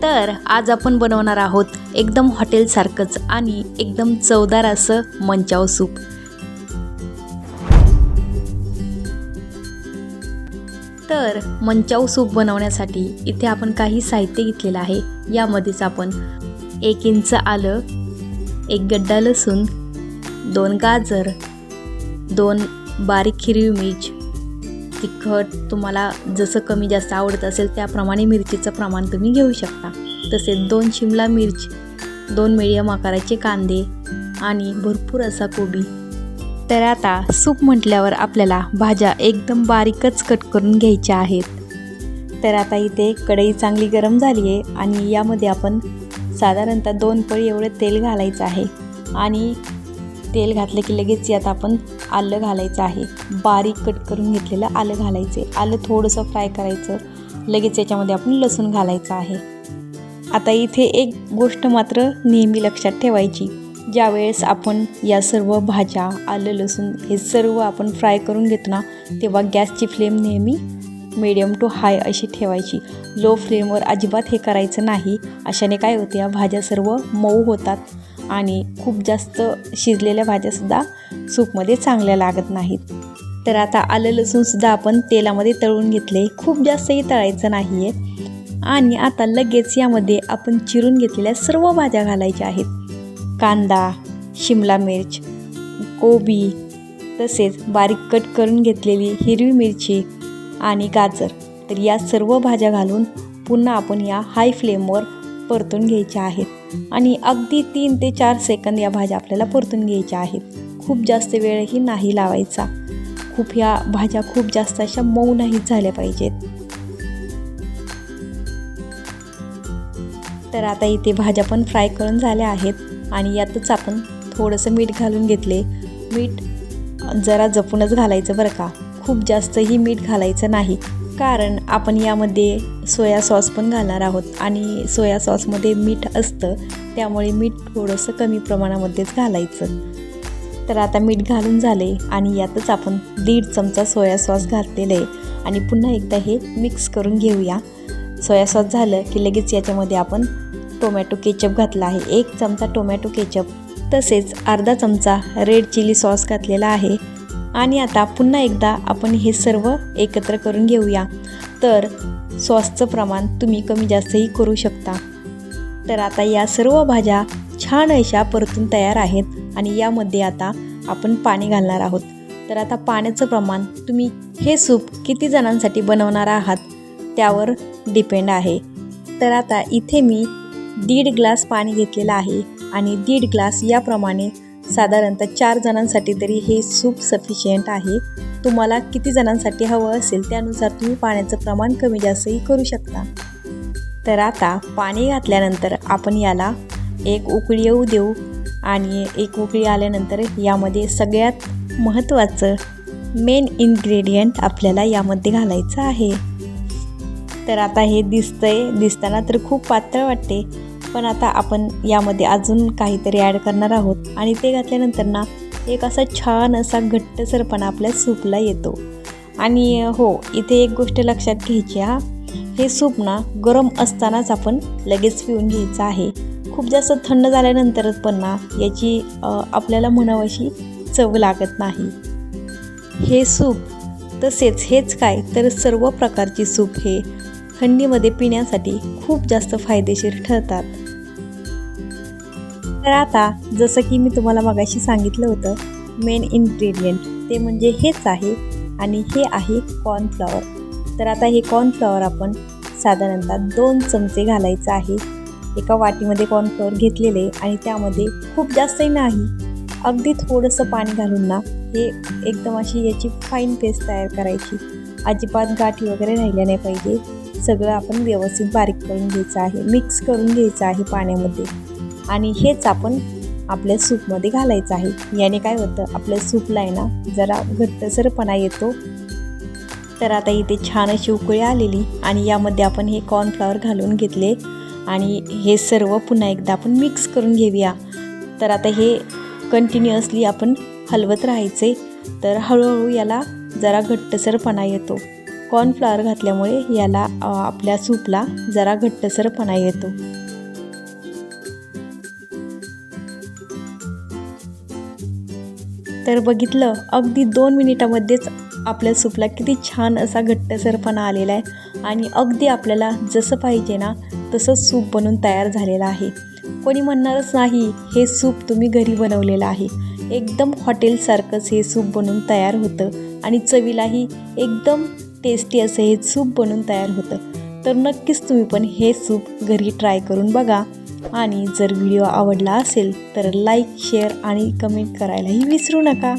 तर आज आपण बनवणार आहोत एकदम हॉटेलसारखंच आणि एकदम चवदार असं मंचाव सूप। तर मंचाव सूप बनवण्यासाठी इथे आपण काही साहित्य घेतलेलं आहे। यामध्येच आपण 1 इंच आलं, 1 गड्डा लसूण, 2 गाजर, 2 बारीक हिरवी मिरची, तिखट तुम्हाला जसं कमी जास्त आवडत असेल त्याप्रमाणे मिरचीचं प्रमाण तुम्ही घेऊ शकता। तसेच 2 शिमला मिर्च, 2 मीडियम आकाराचे कांदे आणि भरपूर असा कोबी। तर आता सूप म्हटल्यावर आपल्याला भाज्या एकदम बारीकच कट करून घ्यायच्या आहेत। तर आता इथे कढई चांगली गरम झाली आहे आणि यामध्ये आपण साधारणतः 2 पळी एवढं तेल घालायचं आहे आणि तेल घातलं की लगेच यात आपण आलं घालायचं आहे। बारीक कट करून घेतलेलं आलं घालायचे। आलं थोडंसं फ्राय करायचं, लगेच याच्यामध्ये आपण लसूण घालायचं आहे। आता इथे एक गोष्ट मात्र नेहमी लक्षात ठेवायची, ज्यावेळेस आपण या सर्व भाज्या, आलं लसूण हे सर्व आपण फ्राय करून घेतो ना, तेव्हा गॅसची फ्लेम नेहमी मीडियम टू हाय अशी ठेवायची। लो फ्लेमवर अजिबात हे करायचं नाही। अशाने काय होते, या भाज्या सर्व मऊ होतात आणि खूप जास्त शिजलेल्या भाज्यासुद्धा सूपमध्ये चांगल्या लागत नाहीत। तर आता आलं लसूणसुद्धा आपण तेलामध्ये तळून घेतले, खूप जास्तही तळायचं नाही आहे। आणि आता लगेच यामध्ये आपण चिरून घेतलेल्या सर्व भाज्या घालायच्या आहेत। कांदा, शिमला मिर्च, कोबी, तसेच बारीक कट करून घेतलेली हिरवी मिरची आणि गाजर। तर या सर्व भाज्या घालून पुन्हा आपण या हाय फ्लेमवर परतून घ्यायच्या आहेत आणि अगदी 3 ते 4 सेकंद या भाज्या आपल्याला परतून घ्यायच्या आहेत। खूप जास्त वेळही नाही लावायचा, या भाज्या खूप जास्त अशा मऊ नाही झाल्या पाहिजेत। तर आता इथे भाज्या पण फ्राय करून झाल्या आहेत आणि यातच आपण थोडंसं मीठ घालून घेतले। मीठ जरा जपूनच घालायचं बरं का, खूप जास्तही मीठ घालायचं नाही, कारण आपण यामध्ये सोया सॉस पण घालणार आहोत आणि सोया सॉसमध्ये मीठ असतं, त्यामुळे मीठ थोडंसं कमी प्रमाणामध्येच घालायचं। तर आता मीठ घालून झाले आणि यातच आपण 1.5 चमचा सोया सॉस घातलेलं आहे आणि पुन्हा एकदा हे मिक्स करून घेऊया। सोया सॉस झालं की लगेच याच्यामध्ये आपण टोमॅटो केचप घातला आहे, 1 चमचा टोमॅटो केचप, तसेच अर्धा चमचा रेड चिली सॉस घातलेला आहे। आणि आता पुन्हा एकदा आपण हे सर्व एकत्र करून घेऊया। तर सॉसचं प्रमाण तुम्ही कमी जास्तही करू शकता। तर आता या सर्व भाज्या छान अशा परतून तयार आहेत आणि यामध्ये आता आपण पाणी घालणार आहोत। तर आता पाण्याचं प्रमाण तुम्ही हे सूप किती जणांसाठी बनवणार आहात त्यावर डिपेंड आहे। तर आता इथे मी 1.5 ग्लास पाणी घेतलेलं आहे आणि 1.5 ग्लास याप्रमाणे साधारणतः 4 जणांसाठी तरी हे सूप सफिशियंट आहे। तुम्हाला किती जणांसाठी हवं असेल त्यानुसार तुम्ही पाण्याचं प्रमाण कमी जास्तही करू शकता। तर आता पाणी घातल्यानंतर आपण याला एक उकळी येऊ देऊ आणि एक उकळी आल्यानंतर यामध्ये सगळ्यात महत्त्वाचं मेन इन्ग्रेडियंट आपल्याला यामध्ये घालायचं आहे। तर आता हे दिसताना तर खूप पातळ वाटते, पण आता आपण यामध्ये अजून काहीतरी ॲड करणार आहोत आणि ते घातल्यानंतर ना एक असा छान असा घट्टसरपणा आपल्या सूपला येतो। आणि हो, इथे एक गोष्ट लक्षात घ्यायची, हे सूप ना गरम असतानाच आपण लगेच पिऊन घ्यायचं आहे। खूप जास्त थंड झाल्यानंतरच पण ना याची आपल्याला म्हणावशी चव लागत नाही। हे सूप तसेच हेच काय तर सर्व प्रकारचे सूप हे थंडीमध्ये पिण्यासाठी खूप जास्त फायदेशीर ठरतात। तर आता जसं की मी तुम्हाला मगाशी सांगितलं होतं, मेन इन्ग्रेडियंट ते म्हणजे हेच आहे आणि हे आहे कॉर्नफ्लॉवर। तर आता हे कॉर्नफ्लॉवर आपण साधारणतः 2 चमचे घालायचं आहे। एका वाटीमध्ये कॉर्नफ्लॉवर घेतलेले आणि त्यामध्ये खूप जास्तही नाही, अगदी थोडंसं पाणी घालून ना हे एकदम अशी याची फाईन पेस्ट तयार करायची। अजिबात गाठी वगैरे राहिल्या नाही पाहिजे, सगळं आपण व्यवस्थित बारीक करून घ्यायचं आहे, मिक्स करून घ्यायचं आहे पाण्यामध्ये आणि हेच आपण आपल्या सूपमध्ये घालायचं आहे। याने काय होतं, आपल्या सूपला आहे ना जरा घट्टसरपणा येतो। तर आता इथे छान अशी उकळी आलेली आणि यामध्ये आपण हे कॉर्नफ्लॉवर घालून घेतले आणि हे सर्व पुन्हा एकदा आपण मिक्स करून घेऊया। तर आता हे कंटिन्युअसली आपण हलवत राहायचे, तर हळूहळू याला जरा घट्टसरपणा येतो। कॉर्नफ्लॉवर घातल्यामुळे याला आपल्या सूपला जरा घट्टसरपणा येतो. तर बघितलं, अगदी 2 मिनिटामध्येच आपल्या सूपला किती छान असा घट्टसरपणा आलेला आहे आणि अगदी आपल्याला जसं पाहिजे ना तसं सूप बनून तयार झालेलं आहे. कोणी म्हणणारच नाही हे सूप तुम्ही घरी बनवलेलं आहे. एकदम हॉटेलसारखंच हे सूप बनून तयार होतं आणि चवीलाही एकदम टेस्टी असं हे सूप बनून तयार होतं. तर नक्कीच तुम्ही पण हे सूप घरी ट्राय करून बघा आणि जर व्हिडिओ आवडला असेल तर लाईक, शेअर आणि कमेंट करायलाही विसरू नका.